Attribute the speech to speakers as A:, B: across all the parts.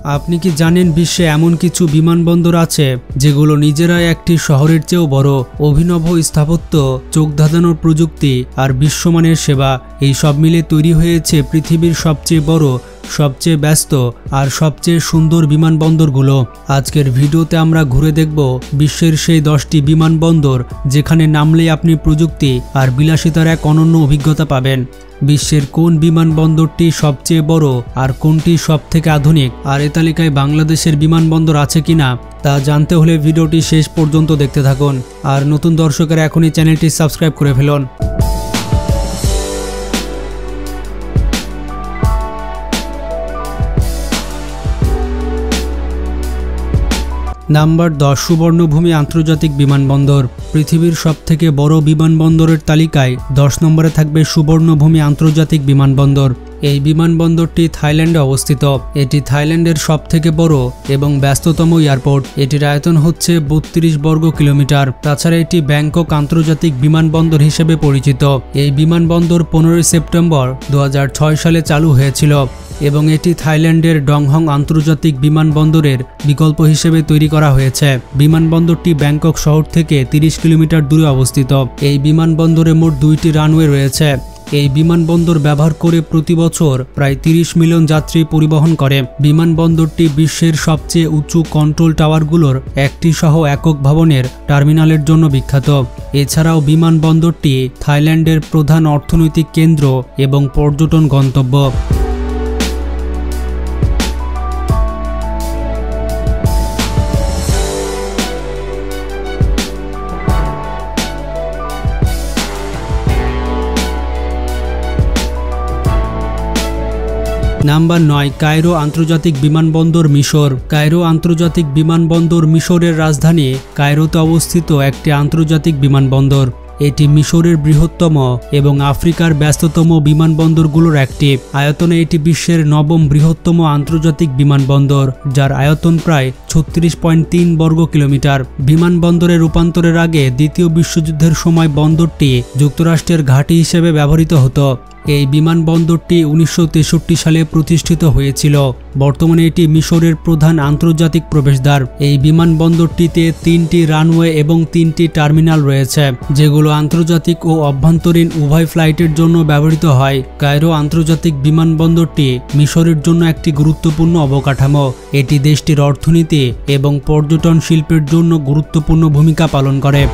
A: আপনি কি জানেন বিশ্বে এমন কিছু বিমানবন্দর আছে যেগুলো নিজেরাই একটি শহরের চেয়েও বড়? অভিনব স্থাপত্য, চোখ ধাঁধানোর প্রযুক্তি আর বিশ্বমানের সেবা, এই সব মিলে তৈরি হয়েছে পৃথিবীর সবচেয়ে বড়, সবচেয়ে ব্যস্ত আর সবচেয়ে সুন্দর বিমানবন্দরগুলো। আজকের ভিডিওতে আমরা ঘুরে দেখব বিশ্বের সেই 10টি বিমানবন্দর যেখানে নামলেই আপনি প্রযুক্তি আর বিলাসিতার এক অনন্য অভিজ্ঞতা পাবেন। বিশ্বের কোন বিমানবন্দরটি সবচেয়ে বড় আর কোনটি সবথেকে আধুনিক, আর এ তালিকায় বাংলাদেশের বিমানবন্দর আছে কিনা তা জানতে হলে ভিডিওটি শেষ পর্যন্ত দেখতে থাকুন। আর নতুন দর্শকেরা এখনই চ্যানেলটি সাবস্ক্রাইব করে ফেলুন। নাম্বার 10, সুবর্ণভূমি আন্তর্জাতিক বিমানবন্দর। পৃথিবীর সবথেকে বড় বিমানবন্দরের তালিকায় 10 নম্বরে থাকবে সুবর্ণভূমি আন্তর্জাতিক বিমানবন্দর। এই বিমানবন্দরটি থাইল্যান্ডে অবস্থিত। এটি থাইল্যান্ডের সবথেকে বড় এবং ব্যস্ততম এয়ারপোর্ট। এটির আয়তন হচ্ছে 32 বর্গ কিলোমিটার। তাছাড়া এটি ব্যাংকক আন্তর্জাতিক বিমানবন্দর হিসেবে পরিচিত। এই বিমানবন্দর 15 সেপ্টেম্বর 2006 সালে চালু হয়েছিল এবং এটি থাইল্যান্ডের ডংহং আন্তর্জাতিক বিমানবন্দরের বিকল্প হিসেবে তৈরি করা হয়েছে। বিমানবন্দরটি ব্যাংকক শহর থেকে 30 কিলোমিটার দূরে অবস্থিত। এই বিমানবন্দরে মোট 2টি রানওয়ে রয়েছে। এই বিমানবন্দর ব্যবহার করে প্রতি বছর প্রায় 30 মিলিয়ন যাত্রী পরিবহন করে। বিমানবন্দরটি বিশ্বের সবচেয়ে উঁচু কন্ট্রোল টাওয়ারগুলোর একটি সহ একক ভবনের টার্মিনালের জন্য বিখ্যাত। এছাড়াও বিমানবন্দরটি থাইল্যান্ডের প্রধান অর্থনৈতিক কেন্দ্র এবং পর্যটন গন্তব্য। নাম্বার 9, কায়রো আন্তর্জাতিক বিমানবন্দর, মিশর। কায়রো আন্তর্জাতিক বিমানবন্দর মিশরের রাজধানী কায়রোতে অবস্থিত একটি আন্তর্জাতিক বিমানবন্দর। এটি মিশরের বৃহত্তম এবং আফ্রিকার ব্যস্ততম বিমানবন্দরগুলোর একটি। আয়তনে এটি বিশ্বের 9ম বৃহত্তম আন্তর্জাতিক বিমানবন্দর, যার আয়তন প্রায় 36.3 বর্গ কিলোমিটার। বিমানবন্দরের রূপান্তরের আগে দ্বিতীয় বিশ্বযুদ্ধের সময় বন্দরটি যুক্তরাষ্ট্রের ঘাঁটি হিসেবে ব্যবহৃত হতো। এই বিমানবন্দরটি 1963 সালে প্রতিষ্ঠিত হয়েছিল। বর্তমানে এটি মিশরের প্রধান আন্তর্জাতিক প্রবেশদ্বার। এই বিমানবন্দরটিতে 3টি রানওয়ে এবং 3টি টার্মিনাল রয়েছে, যেগুলো আন্তর্জাতিক ও অভ্যন্তরীণ উভয় ফ্লাইটের জন্য ব্যবহৃত হয়। কায়রো আন্তর্জাতিক বিমানবন্দরটি মিশরের জন্য একটি গুরুত্বপূর্ণ অবকাঠামো। এটি দেশটির অর্থনীতি এবং পর্যটন শিল্পের জন্য গুরুত্বপূর্ণ ভূমিকা পালন করে।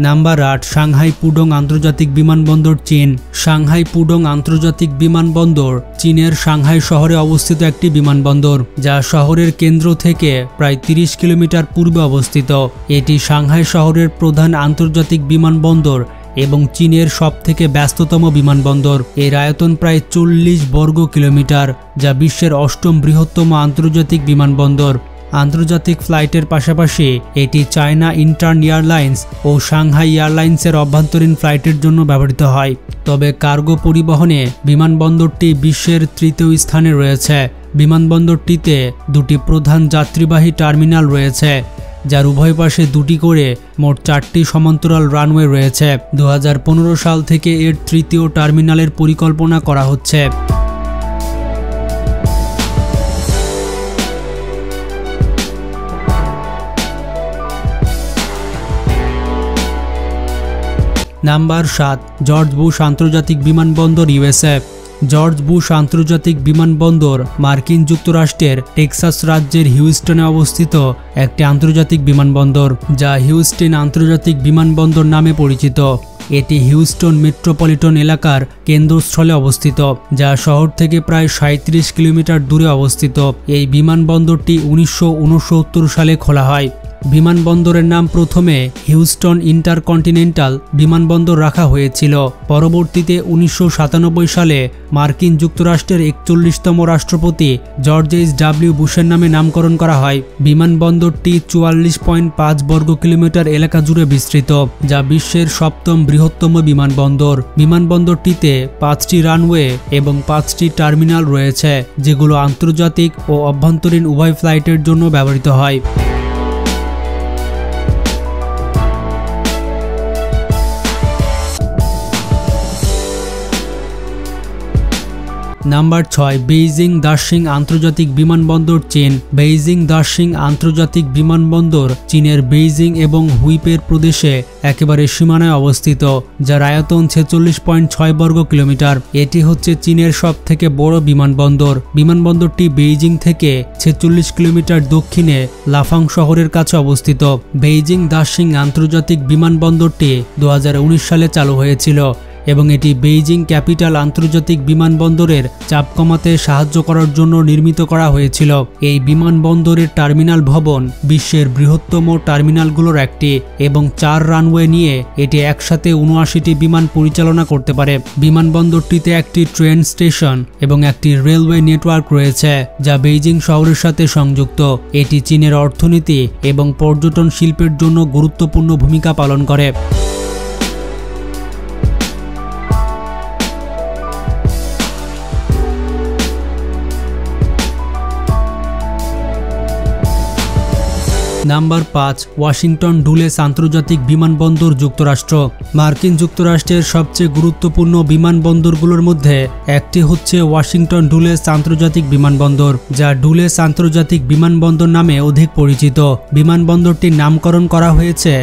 A: নাম্বার 8, সাংহাই পুডং আন্তর্জাতিক বিমানবন্দর, চীন। সাংহাই পুডং আন্তর্জাতিক বিমানবন্দর চীনের সাংহাই শহরে অবস্থিত একটি বিমানবন্দর, যা শহরের কেন্দ্র থেকে প্রায় 30 কিলোমিটার পূর্বে অবস্থিত। এটি সাংহাই শহরের প্রধান আন্তর্জাতিক বিমানবন্দর এবং চীনের সবথেকে ব্যস্ততম বিমানবন্দর। এর আয়তন প্রায় 40 বর্গ কিলোমিটার, যা বিশ্বের 8ম বৃহত্তম আন্তর্জাতিক বিমানবন্দর। আন্তর্জাতিক ফ্লাইটের পাশাপাশি এটি চায়না ইন্টার্ন এয়ারলাইন্স ও সাংহাই এয়ারলাইন্সের অভ্যন্তরীণ ফ্লাইটের জন্য ব্যবহৃত হয়। তবে কার্গো পরিবহনে বিমানবন্দরটি বিশ্বের 3য় স্থানে রয়েছে। বিমানবন্দরটিতে 2টি প্রধান যাত্রীবাহী টার্মিনাল রয়েছে, যার উভয় পাশে 2টি করে মোট 4টি সমান্তরাল রানওয়ে রয়েছে। 2015 সাল থেকে এর 3য় টার্মিনালের পরিকল্পনা করা হচ্ছে। নাম্বার 7, জর্জ বুশ আন্তর্জাতিক বিমানবন্দর, ইউএসএ। জর্জ বুশ আন্তর্জাতিক বিমানবন্দর মার্কিন যুক্তরাষ্ট্রের টেক্সাস রাজ্যের হিউস্টনে অবস্থিত একটি আন্তর্জাতিক বিমানবন্দর, যা হিউস্টন আন্তর্জাতিক বিমানবন্দর নামে পরিচিত। এটি হিউস্টন মেট্রোপলিটন এলাকার কেন্দ্রস্থলে অবস্থিত, যা শহর থেকে প্রায় 37 কিলোমিটার দূরে অবস্থিত। এই বিমানবন্দরটি 1969 সালে খোলা হয়। বিমানবন্দরের নাম প্রথমে হিউস্টন ইন্টারকন্টিনেন্টাল বিমানবন্দর রাখা হয়েছিল। পরবর্তীতে ১৯৯৭ সালে মার্কিন যুক্তরাষ্ট্রের ৪১তম রাষ্ট্রপতি জর্জ এইচ.ডব্লিউ. বুশের নামে নামকরণ করা হয়। বিমানবন্দরটি ৪৪.৫ বর্গ কিলোমিটার এলাকা জুড়ে বিস্তৃত, যা বিশ্বের ৭ম বৃহত্তম বিমানবন্দর। বিমানবন্দরটিতে ৫টি রানওয়ে এবং ৫টি টার্মিনাল রয়েছে, যেগুলো আন্তর্জাতিক ও অভ্যন্তরীণ উভয় ফ্লাইটের জন্য ব্যবহৃত হয়। নাম্বার ৬, বেইজিং দার্জিলিং আন্তর্জাতিক বিমানবন্দর চীন। বেইজিং দার্জিলিং আন্তর্জাতিক বিমানবন্দর চীনের বেইজিং এবং হুইপের প্রদেশে একেবারে সীমানায় অবস্থিত, যার আয়তন ৪৬.৬ বর্গ কিলোমিটার। এটি হচ্ছে চীনের সবথেকে বড় বিমানবন্দর। বিমানবন্দরটি বেইজিং থেকে ৪৬ কিলোমিটার দক্ষিণে লাফাং শহরের কাছে অবস্থিত। বেইজিং দার্জিলিং আন্তর্জাতিক বিমানবন্দরটি ২০১৯ সালে চালু হয়েছিল এবং এটি বেইজিং ক্যাপিটাল আন্তর্জাতিক বিমানবন্দরের চাপ কমাতে সাহায্য করার জন্য নির্মিত করা হয়েছিল। এই বিমানবন্দরের টার্মিনাল ভবন বিশ্বের বৃহত্তম টার্মিনালগুলোর একটি এবং ৪ রানওয়ে নিয়ে এটি একসাথে ৭৯টি বিমান পরিচালনা করতে পারে। বিমানবন্দরটিতে একটি ট্রেন স্টেশন এবং একটি রেলওয়ে নেটওয়ার্ক রয়েছে, যা বেইজিং শহরের সাথে সংযুক্ত। এটি চীনের অর্থনীতি এবং পর্যটন শিল্পের জন্য গুরুত্বপূর্ণ ভূমিকা পালন করে। নাম্বার ৫, ওয়াশিংটন ডুলেস আন্তর্জাতিক বিমানবন্দর যুক্তরাষ্ট্র। মার্কিন যুক্তরাষ্ট্রের সবচেয়ে গুরুত্বপূর্ণ বিমানবন্দরগুলোর মধ্যে একটি হচ্ছে ওয়াশিংটন ডুলেস আন্তর্জাতিক বিমানবন্দর, যা ডুলেস আন্তর্জাতিক বিমানবন্দর নামে অধিক পরিচিত। বিমানবন্দরটির নামকরণ করা হয়েছে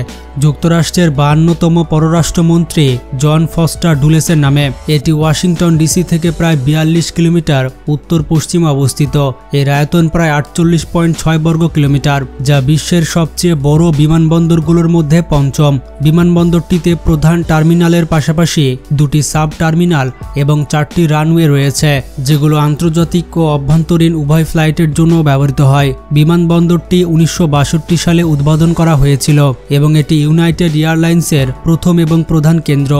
A: যুক্তরাষ্ট্রের ৫২তম পররাষ্ট্রমন্ত্রী জন ফস্টার ডুলেসের নামে। এটি ওয়াশিংটন ডিসি থেকে প্রায় ৪২ কিলোমিটার উত্তর পশ্চিমে অবস্থিত। এর আয়তন প্রায় ৪৮.৬ বর্গ কিলোমিটার, যা বিশ্বের সবচেয়ে বড় বিমানবন্দরগুলোর মধ্যে পঞ্চম। বিমানবন্দরটিতে প্রধান টার্মিনালের পাশাপাশি ২টি সাব টার্মিনাল এবং ৪টি রানওয়ে রয়েছে, যেগুলো আন্তর্জাতিক ও অভ্যন্তরীণ উভয় ফ্লাইটের জন্য ব্যবহৃত হয়। বিমানবন্দরটি ১৯৬২ সালে উদ্বোধন করা হয়েছিল এবং এটি ইউনাইটেড এয়ারলাইন্সের প্রথম এবং প্রধান কেন্দ্র।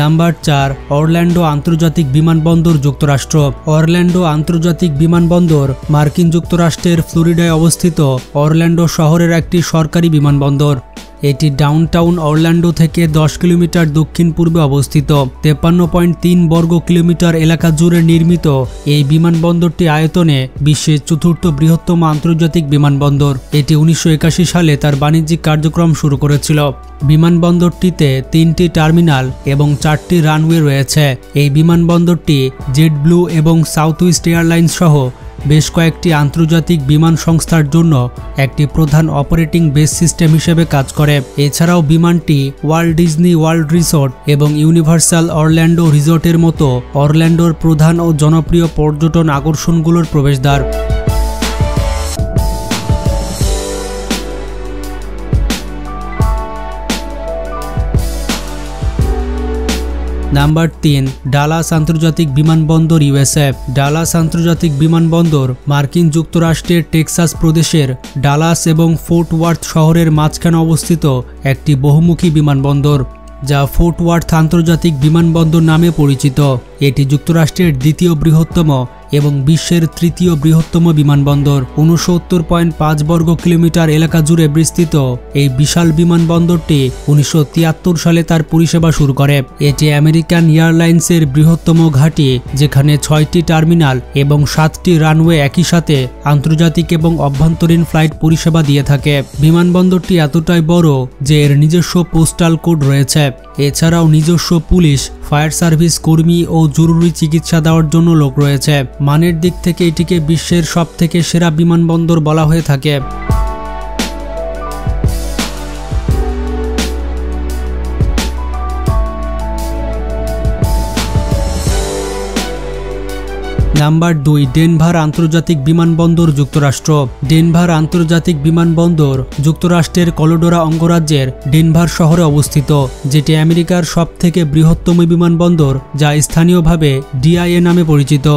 A: নাম্বার ৪, অরল্যান্ডো আন্তর্জাতিক বিমানবন্দর যুক্তরাষ্ট্র। অরল্যান্ডো আন্তর্জাতিক বিমানবন্দর মার্কিন যুক্তরাষ্ট্রের ফ্লোরিডায় অবস্থিত অরল্যান্ডো শহরের একটি সরকারি বিমানবন্দর। এটি ডাউনটাউন অরল্যান্ডো থেকে ১০ কিলোমিটার দক্ষিণ পূর্বে অবস্থিত। ৫৩.৩ বর্গ কিলোমিটার এলাকা জুড়ে নির্মিত এই বিমানবন্দরটি আয়তনে বিশ্বের ৪র্থ বৃহত্তম আন্তর্জাতিক বিমানবন্দর। এটি ১৯৮১ সালে তার বাণিজ্যিক কার্যক্রম শুরু করেছিল। বিমানবন্দরটিতে ৩টি টার্মিনাল এবং ৪টি রানওয়ে রয়েছে। এই বিমানবন্দরটি জেট ব্লু এবং সাউথওয়েস্ট এয়ারলাইন্স সহ বেশ কয়েকটি আন্তর্জাতিক বিমান সংস্থার জন্য একটি প্রধান অপারেটিং বেস সিস্টেম হিসেবে কাজ করে। এছাড়াও বিমানটি ওয়াল্ট ডিজনি ওয়ার্ল্ড রিসোর্ট এবং ইউনিভার্সাল অরল্যান্ডো রিসোর্টের মতো অরল্যান্ডোর প্রধান ও জনপ্রিয় পর্যটন আকর্ষণগুলোর প্রবেশদ্বার। নাম্বার ৩, ডালাস আন্তর্জাতিক বিমানবন্দর ইউএসএ। ডালাস আন্তর্জাতিক বিমানবন্দর মার্কিন যুক্তরাষ্ট্রের টেক্সাস প্রদেশের ডালাস এবং ফোর্ট ওয়ার্থ শহরের মাঝখানে অবস্থিত একটি বহুমুখী বিমানবন্দর, যা ফোর্ট ওয়ার্থ আন্তর্জাতিক বিমানবন্দর নামে পরিচিত। এটি যুক্তরাষ্ট্রের দ্বিতীয় বৃহত্তম এবং বিশ্বের তৃতীয় বৃহত্তম বিমানবন্দর। ৬৯.৫ বর্গ কিলোমিটার এলাকা জুড়ে বিস্তৃত এই বিশাল বিমানবন্দরটি ১৯৭৩ সালে তার পরিষেবা শুরু করে। এটি আমেরিকান এয়ারলাইন্সের বৃহত্তম ঘাঁটি, যেখানে ৬টি টার্মিনাল এবং ৭টি রানওয়ে একই সাথে আন্তর্জাতিক এবং অভ্যন্তরীণ ফ্লাইট পরিষেবা দিয়ে থাকে। বিমানবন্দরটি এতটাই বড় যে এর নিজস্ব পোস্টাল কোড রয়েছে। এছাড়াও নিজস্ব পুলিশ, ফায়ার সার্ভিস কর্মী ও জরুরি চিকিৎসা দেওয়ার জন্য লোক রয়েছে। মানের দিক থেকে এটিকে বিশ্বের সবথেকে সেরা বিমানবন্দর বলা হয়ে থাকে। নাম্বার 2, ডেনভার আন্তর্জাতিক বিমানবন্দর, যুক্তরাষ্ট্র। ডেনভার আন্তর্জাতিক বিমানবন্দর যুক্তরাষ্ট্রের কলোরাডো অঙ্গরাজ্যের ডেনভার শহরে অবস্থিত, যেটি আমেরিকার সবথেকে বৃহত্তম বিমানবন্দর, যা স্থানীয়ভাবে ডিআইএ নামে পরিচিত।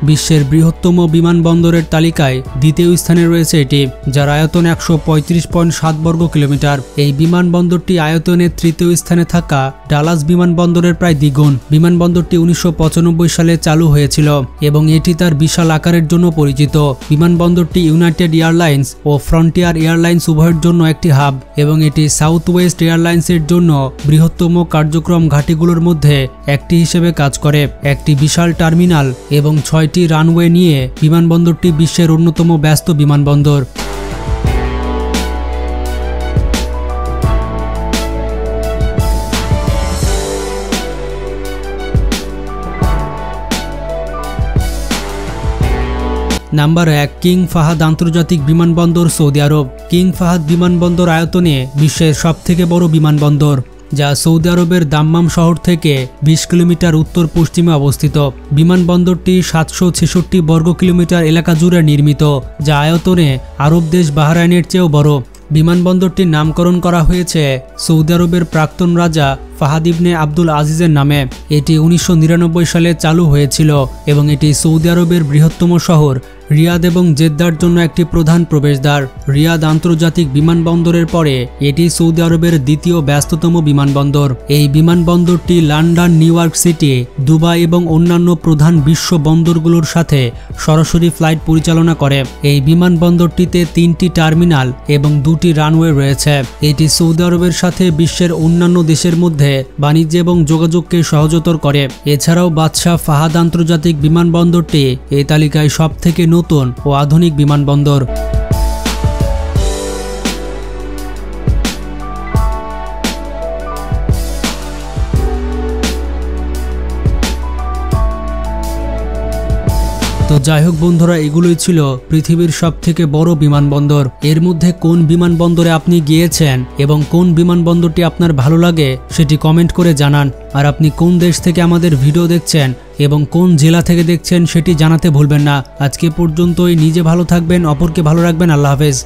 A: বিশ্বের বৃহত্তম বিমানবন্দরের তালিকায় দ্বিতীয় স্থানে রয়েছে এটি, যার আয়তন 135.7 বর্গ কিলোমিটার। এই বিমানবন্দরটি আয়তনে তৃতীয় স্থানে থাকা ডালাস বিমানবন্দরের প্রায় দ্বিগুণ। বিমানবন্দরটি 1995 সালে চালু হয়েছিল এবং এটি তার বিশাল আকারের জন্য পরিচিত। বিমানবন্দরটি ইউনাইটেড এয়ারলাইন্স ও ফ্রন্টিয়ার এয়ারলাইন্স উভয়ের জন্য একটি হাব এবং এটি সাউথ ওয়েস্ট এয়ারলাইন্সের জন্য বৃহত্তম কার্যক্রম ঘাঁটিগুলোর মধ্যে একটি হিসেবে কাজ করে। একটি বিশাল টার্মিনাল এবং 6টি রানওয়ে নিয়ে বিমানবন্দরটি বিশ্বের অন্যতম ব্যস্ত বিমানবন্দর। নাম্বার 1, কিং ফাহাদ আন্তর্জাতিক বিমানবন্দর, সৌদি আরব। কিং ফাহাদ বিমানবন্দর আয়তনে বিশ্বের সবথেকে বড় বিমানবন্দর, যা সৌদি আরবের দাম্মাম শহর থেকে 20 কিলোমিটার উত্তর পশ্চিমে অবস্থিত। বিমানবন্দরটি 766 বর্গ কিলোমিটার এলাকা জুড়ে নির্মিত, যা আয়তনে আরব দেশ বাহরাইনের চেয়েও বড়। বিমানবন্দরটির নামকরণ করা হয়েছে সৌদি আরবের প্রাক্তন রাজা ফাহাদ ইবনে আব্দুল আজিজের নামে। এটি 1999 সালে চালু হয়েছিল এবং এটি সৌদি আরবের বৃহত্তম শহর রিয়াদ এবং জেদ্দার জন্য একটি প্রধান প্রবেশদ্বার। রিয়াদ আন্তর্জাতিক বিমানবন্দরের পরে এটি সৌদি আরবের দ্বিতীয় ব্যস্ততম বিমানবন্দর। এই বিমানবন্দরটি London, new York city, Dubai এবং অন্যান্য প্রধান বিশ্ব বন্দরগুলোর সাথে সরাসরি ফ্লাইট পরিচালনা করে। এই বিমানবন্দরটিতে 3টি টার্মিনাল এবং 2টি রানওয়ে রয়েছে। এটি সৌদি আরবের সাথে বিশ্বের অন্যান্য দেশের মধ্যে বাণিজ্য এবং যোগাযোগকে সহজতর করে। এছাড়াও বাদশাহ ফাহাদ আন্তর্জাতিক বিমানবন্দরটি এই তালিকায় সবথেকে নতুন ও আধুনিক বিমানবন্দর। তো যাই হোক বন্ধুরা, এগুলোই ছিল পৃথিবীর সবথেকে বড় বিমানবন্দর। এর মধ্যে কোন বিমানবন্দরে আপনি গিয়েছেন এবং কোন বিমানবন্দরটি আপনার ভালো লাগে সেটি কমেন্ট করে জানান। আর আপনি কোন দেশ থেকে আমাদের ভিডিও দেখছেন এবং কোন জেলা থেকে দেখছেন সেটি জানাতে ভুলবেন না। আজকে পর্যন্তই। নিজে ভালো থাকবেন, অপরকে ভালো রাখবেন। আল্লাহ হাফেজ।